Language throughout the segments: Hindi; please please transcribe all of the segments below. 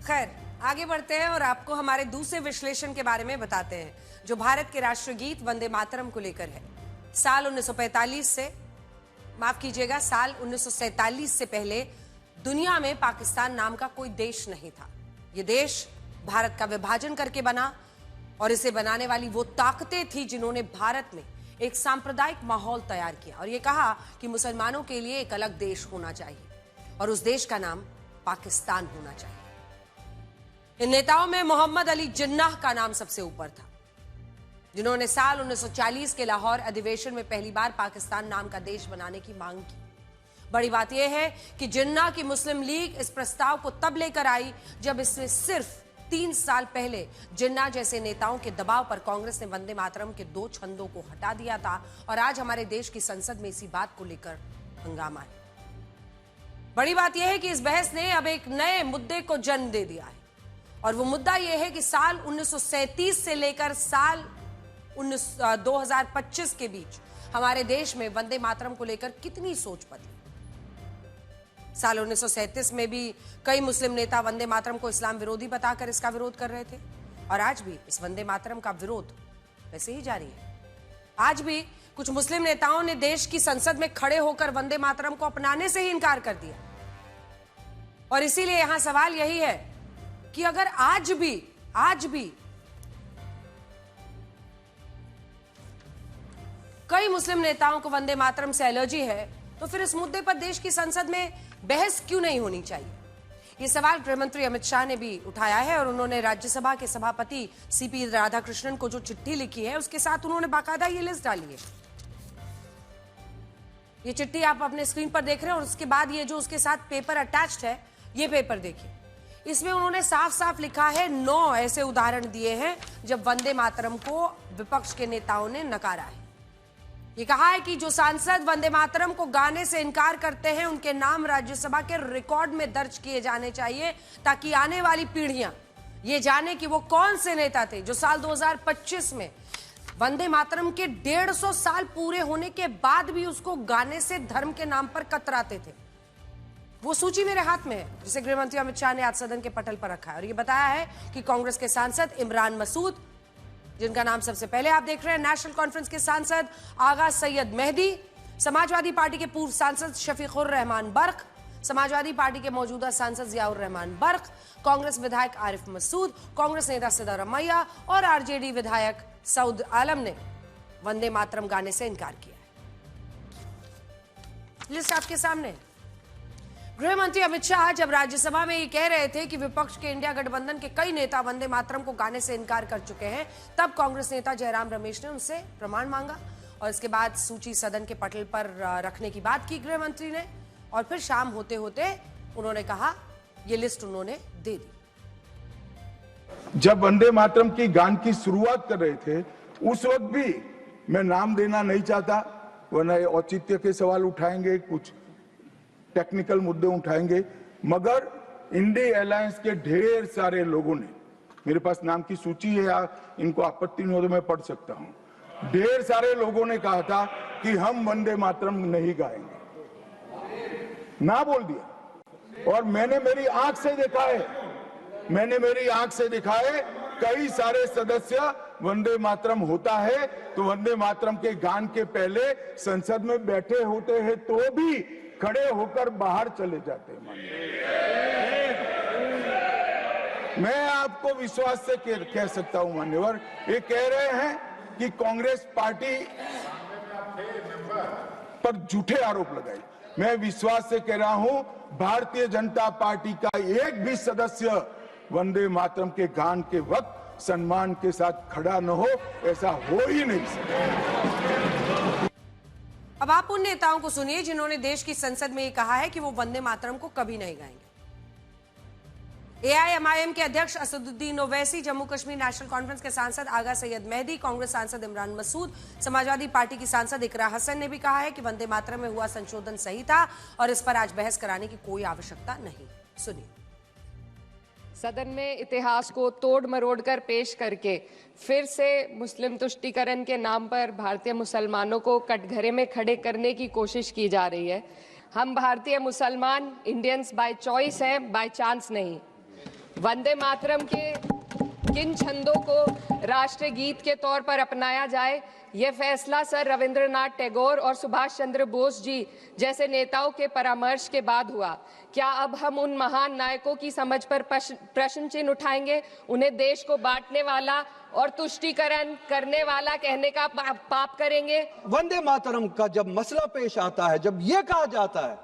खैर आगे बढ़ते हैं और आपको हमारे दूसरे विश्लेषण के बारे में बताते हैं जो भारत के राष्ट्रगीत वंदे मातरम को लेकर है। साल 1945 से माफ कीजिएगा साल 1947 से पहले दुनिया में पाकिस्तान नाम का कोई देश नहीं था। ये देश भारत का विभाजन करके बना और इसे बनाने वाली वो ताकतें थी जिन्होंने भारत में एक सांप्रदायिक माहौल तैयार किया और ये कहा कि मुसलमानों के लिए एक अलग देश होना चाहिए और उस देश का नाम पाकिस्तान होना चाहिए। इन नेताओं में मोहम्मद अली जिन्नाह का नाम सबसे ऊपर था, जिन्होंने साल 1940 के लाहौर अधिवेशन में पहली बार पाकिस्तान नाम का देश बनाने की मांग की। बड़ी बात यह है कि जिन्नाह की मुस्लिम लीग इस प्रस्ताव को तब लेकर आई जब इसमें सिर्फ 3 साल पहले जिन्नाह जैसे नेताओं के दबाव पर कांग्रेस ने वंदे मातरम के 2 छंदों को हटा दिया था और आज हमारे देश की संसद में इसी बात को लेकर हंगामा है। बड़ी बात यह है कि इस बहस ने अब एक नए मुद्दे को जन्म दे दिया है और वो मुद्दा यह है कि साल 1937 से लेकर साल 2025 के बीच हमारे देश में वंदे मातरम को लेकर कितनी सोच बदली। साल 1937 में भी कई मुस्लिम नेता वंदे मातरम को इस्लाम विरोधी बताकर इसका विरोध कर रहे थे और आज भी इस वंदे मातरम का विरोध वैसे ही जारी है। आज भी कुछ मुस्लिम नेताओं ने देश की संसद में खड़े होकर वंदे मातरम को अपनाने से ही इनकार कर दिया और इसीलिए यहां सवाल यही है कि अगर आज भी कई मुस्लिम नेताओं को वंदे मातरम से एलर्जी है तो फिर इस मुद्दे पर देश की संसद में बहस क्यों नहीं होनी चाहिए। ये सवाल गृहमंत्री अमित शाह ने भी उठाया है और उन्होंने राज्यसभा के सभापति सीपी राधाकृष्णन को जो चिट्ठी लिखी है उसके साथ उन्होंने बाकायदा ये लिस्ट डाली है। ये चिट्ठी आप अपने स्क्रीन पर देख रहे हैं और उसके बाद ये जो उसके साथ पेपर अटैच्ड है ये पेपर देखिए। इसमें उन्होंने साफ साफ लिखा है 9 ऐसे उदाहरण दिए हैं जब वंदे मातरम को विपक्ष के नेताओं ने नकारा है। ये कहा है कि जो सांसद वंदे मातरम को गाने से इनकार करते हैं उनके नाम राज्यसभा के रिकॉर्ड में दर्ज किए जाने चाहिए ताकि आने वाली पीढ़ियां ये जाने कि वो कौन से नेता थे जो साल 2025 में वंदे मातरम के 150 साल पूरे होने के बाद भी उसको गाने से धर्म के नाम पर कतराते थे। वो सूची मेरे हाथ में है जिसे गृहमंत्री अमित शाह ने आज सदन के पटल पर रखा है और ये बताया है कि कांग्रेस के सांसद इमरान मसूद, जिनका नाम सबसे पहले आप देख रहे हैं, नेशनल कॉन्फ्रेंस के सांसद आगा सैयद मेहदी, समाजवादी पार्टी के पूर्व सांसद शफीकुर रहमान बर्क, समाजवादी पार्टी के मौजूदा सांसद जियाउर रहमान बर्क, कांग्रेस विधायक आरिफ मसूद, कांग्रेस नेता सिद्धारमैया और आरजेडी विधायक सऊद आलम ने वंदे मातरम गाने से इनकार किया है। लिस्ट आपके सामने। गृह मंत्री अमित शाह जब राज्यसभा में ये कह रहे थे कि विपक्ष के इंडिया गठबंधन के कई नेता वंदे मातरम को गाने से इनकार कर चुके हैं, तब कांग्रेस नेता जयराम रमेश ने उनसे प्रमाण मांगा और इसके बाद सूची सदन के पटल पर रखने की बात की गृह मंत्री ने और फिर शाम होते होते उन्होंने कहा ये लिस्ट उन्होंने दे दी। जब वंदे मातरम की गान की शुरुआत कर रहे थे उस वक्त भी मैं नाम देना नहीं चाहता, वरना औचित्य के सवाल उठाएंगे, कुछ टेक्निकल मुद्दे उठाएंगे, मगर इंडी अलायंस के ढेर सारे लोगों ने, मेरे पास नाम की सूची है, इनको आपत्ति नहीं हो तो मैं पढ़ सकता हूं, ढेर सारे लोगों ने कहा था कि हम वंदे मातरम नहीं गाएंगे, ना बोल दिया। और मैंने मेरी आंख से देखा है कई सारे सदस्य वंदे मातरम होता है तो वंदे मातरम के गान के पहले संसद में बैठे होते हैं तो भी खड़े होकर बाहर चले जाते हैं। मैं आपको विश्वास से कह सकता हूं मान्यवर, ये कह रहे हैं कि कांग्रेस पार्टी पर झूठे आरोप लगाए। मैं विश्वास से कह रहा हूं भारतीय जनता पार्टी का एक भी सदस्य वंदे मातरम के गान के वक्त सम्मान के साथ खड़ा न हो, ऐसा हो ही नहीं सकता। अब आप उन नेताओं को सुनिए जिन्होंने देश की संसद में ये कहा है कि वो वंदे मातरम को कभी नहीं गाएंगे। एआईएमआईएम के अध्यक्ष असदुद्दीन ओवैसी, जम्मू कश्मीर नेशनल कॉन्फ्रेंस के सांसद आगा सैयद मेहदी, कांग्रेस सांसद इमरान मसूद, समाजवादी पार्टी की सांसद इकरा हसन ने भी कहा है कि वंदे मातरम में हुआ संशोधन सही था और इस पर आज बहस कराने की कोई आवश्यकता नहीं। सुनिए। सदन में इतिहास को तोड़ मरोड़ कर पेश करके फिर से मुस्लिम तुष्टीकरण के नाम पर भारतीय मुसलमानों को कटघरे में खड़े करने की कोशिश की जा रही है। हम भारतीय मुसलमान इंडियंस बाय चॉइस हैं, बाय चांस नहीं। वंदे मातरम के किन छंदों को राष्ट्रीय गीत के तौर पर अपनाया जाए, यह फैसला सर रविंद्रनाथ टैगोर और सुभाष चंद्र बोस जी जैसे नेताओं के परामर्श के बाद हुआ। क्या अब हम उन महान नायकों की समझ पर प्रश्न चिन्ह उठाएंगे, उन्हें देश को बांटने वाला और तुष्टीकरण करने वाला कहने का पाप करेंगे? वंदे मातरम का जब मसला पेश आता है, जब यह कहा जाता है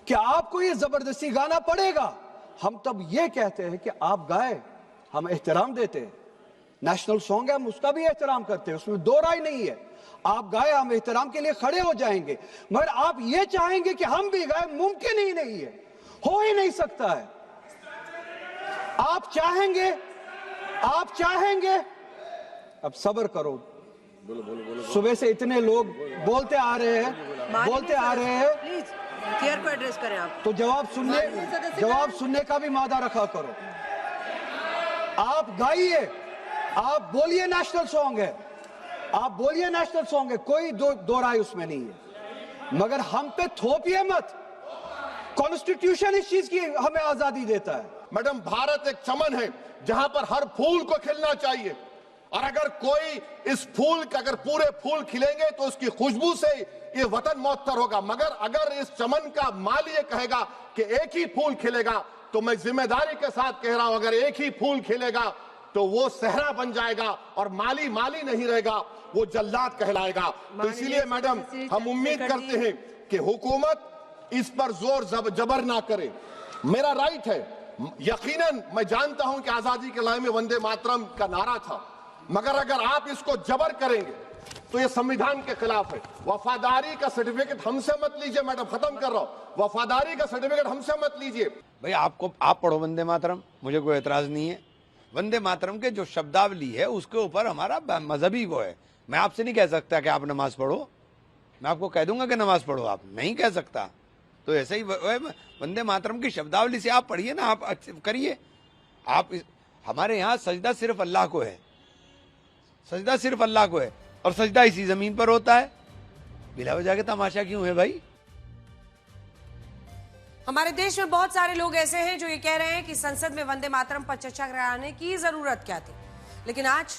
कि आपको ये जबरदस्ती गाना पड़ेगा, हम तब ये कहते हैं कि आप गाए, हम एहतराम देते हैं। नेशनल सॉन्ग है, हम उसका भी एहतराम करते हैं, उसमें दो राय नहीं है। आप गाए, हम एहतराम के लिए खड़े हो जाएंगे, मगर आप ये चाहेंगे कि हम भी गाए, मुमकिन ही नहीं है, हो ही नहीं सकता है। आप चाहेंगे, अब सब्र करो। सुबह से इतने लोग बोलते आ रहे हैं, प्लीज चेयर को एड्रेस करें आप। तो जवाब सुनने का भी मादा रखा करो। आप गाइए, आप बोलिए नेशनल सॉन्ग है, कोई दो राय उसमें नहीं है, मगर हम पे थोपिए मत। कॉन्स्टिट्यूशन इस चीज की हमें आजादी देता है। मैडम, भारत एक चमन है जहां पर हर फूल को खिलना चाहिए, और अगर कोई इस फूल के अगर पूरे फूल खिलेंगे तो उसकी खुशबू से ये वतन मौतर होगा। मगर अगर इस चमन का माली ये कहेगा कि एक ही फूल खिलेगा, तो मैं जिम्मेदारी के साथ कह रहा हूं, अगर एक ही फूल खिलेगा तो वो सहरा बन जाएगा और माली नहीं रहेगा, वो जल्लाद कहलाएगा। तो इसीलिए मैडम, हम उम्मीद करते हैं कि हुकूमत इस पर जोर जबर ना करे। मेरा राइट है, यकीनन मैं जानता हूं कि आजादी के लड़ाई में वंदे मातरम का नारा था, मगर अगर आप इसको जबर करेंगे तो ये संविधान के खिलाफ है। वफादारी का सर्टिफिकेट हमसे मत लीजिए मैडम, खत्म कर रहा हूं, वफादारी का सर्टिफिकेट हमसे मत लीजिए। भाई आप पढ़ो वंदे मातरम, मुझे कोई एतराज नहीं है। वंदे मातरम के जो शब्दावली है उसके ऊपर हमारा मजहबी वो है। मैं आपसे नहीं कह सकता कि आप नमाज पढ़ो, मैं आपको कह दूंगा कि नमाज पढ़ो, आप नहीं कह सकता। तो ऐसे ही वंदे मातरम की शब्दावली से आप पढ़िए ना, आप करिए। हमारे यहाँ सजदा सिर्फ अल्लाह को है, सजदा सिर्फ अल्लाह को है, और सजदा इसी जमीन पर होता है। बिला वजह के तमाशा क्यों है भाई? हमारे देश में बहुत सारे लोग ऐसे हैं जो ये कह रहे हैं कि संसद में वंदे मातरम पर चर्चा कराने की जरूरत क्या थी। लेकिन आज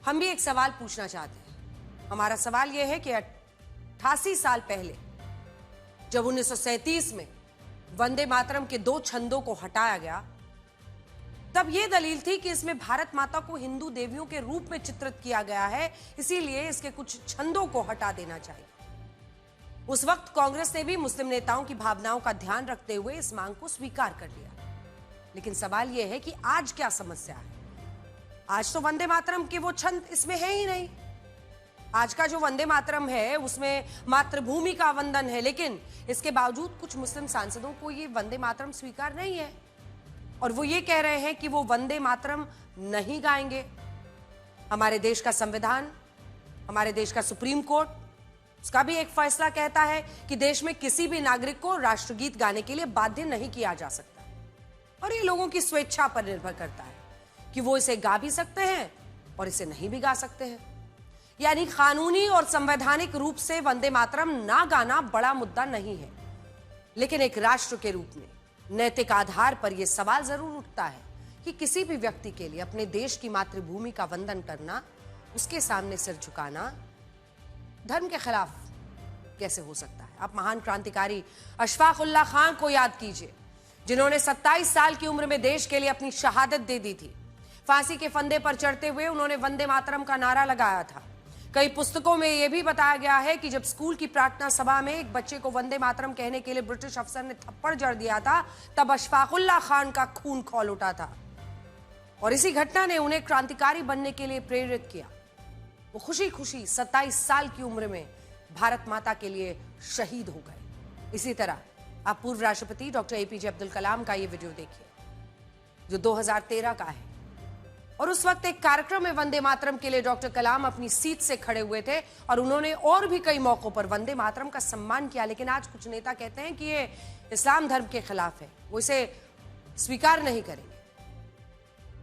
हम भी एक सवाल पूछना चाहते हैं। हमारा सवाल यह है कि 88 साल पहले जब 1937 में वंदे मातरम के 2 छंदों को हटाया गया, तब यह दलील थी कि इसमें भारत माता को हिंदू देवियों के रूप में चित्रित किया गया है, इसीलिए इसके कुछ छंदों को हटा देना चाहिए। उस वक्त कांग्रेस ने भी मुस्लिम नेताओं की भावनाओं का ध्यान रखते हुए इस मांग को स्वीकार कर लिया। लेकिन सवाल यह है कि आज क्या समस्या है? आज तो वंदे मातरम के वो छंद इसमें है ही नहीं। आज का जो वंदे मातरम है उसमें मातृभूमि का वंदन है, लेकिन इसके बावजूद कुछ मुस्लिम सांसदों को ये वंदे मातरम स्वीकार नहीं है, और वो ये कह रहे हैं कि वो वंदे मातरम नहीं गाएंगे। हमारे देश का संविधान, हमारे देश का सुप्रीम कोर्ट, उसका भी एक फैसला कहता है कि देश में किसी भी नागरिक को राष्ट्रगीत गाने के लिए बाध्य नहीं किया जा सकता, और ये लोगों की स्वेच्छा पर निर्भर करता है कि वो इसे गा भी सकते हैं और इसे नहीं भी गा सकते हैं। यानी कानूनी और संवैधानिक रूप से वंदे मातरम ना गाना बड़ा मुद्दा नहीं है, लेकिन एक राष्ट्र के रूप में नैतिक आधार पर यह सवाल जरूर उठता है कि किसी भी व्यक्ति के लिए अपने देश की मातृभूमि का वंदन करना, उसके सामने सिर झुकाना धर्म के खिलाफ कैसे हो सकता है। आप महान क्रांतिकारी अशफाक उल्लाह खान को याद कीजिए, जिन्होंने 27 साल की उम्र में देश के लिए अपनी शहादत दे दी थी। फांसी के फंदे पर चढ़ते हुए उन्होंने वंदे मातरम का नारा लगाया था। कई पुस्तकों में यह भी बताया गया है कि जब स्कूल की प्रार्थना सभा में एक बच्चे को वंदे मातरम कहने के लिए ब्रिटिश अफसर ने थप्पड़ जड़ दिया था, तब अशफाक उल्लाह खान का खून खौल उठा था, और इसी घटना ने उन्हें क्रांतिकारी बनने के लिए प्रेरित किया। वो खुशी खुशी 27 साल की उम्र में भारत माता के लिए शहीद हो गए। इसी तरह आप पूर्व राष्ट्रपति डॉक्टर एपीजे अब्दुल कलाम का ये वीडियो देखिए, जो 2013 का है, और उस वक्त एक कार्यक्रम में वंदे मातरम के लिए डॉक्टर कलाम अपनी सीट से खड़े हुए थे, और उन्होंने और भी कई मौकों पर वंदे मातरम का सम्मान किया। लेकिन आज कुछ नेता कहते हैं कि ये इस्लाम धर्म के खिलाफ है, वो इसे स्वीकार नहीं करेंगे।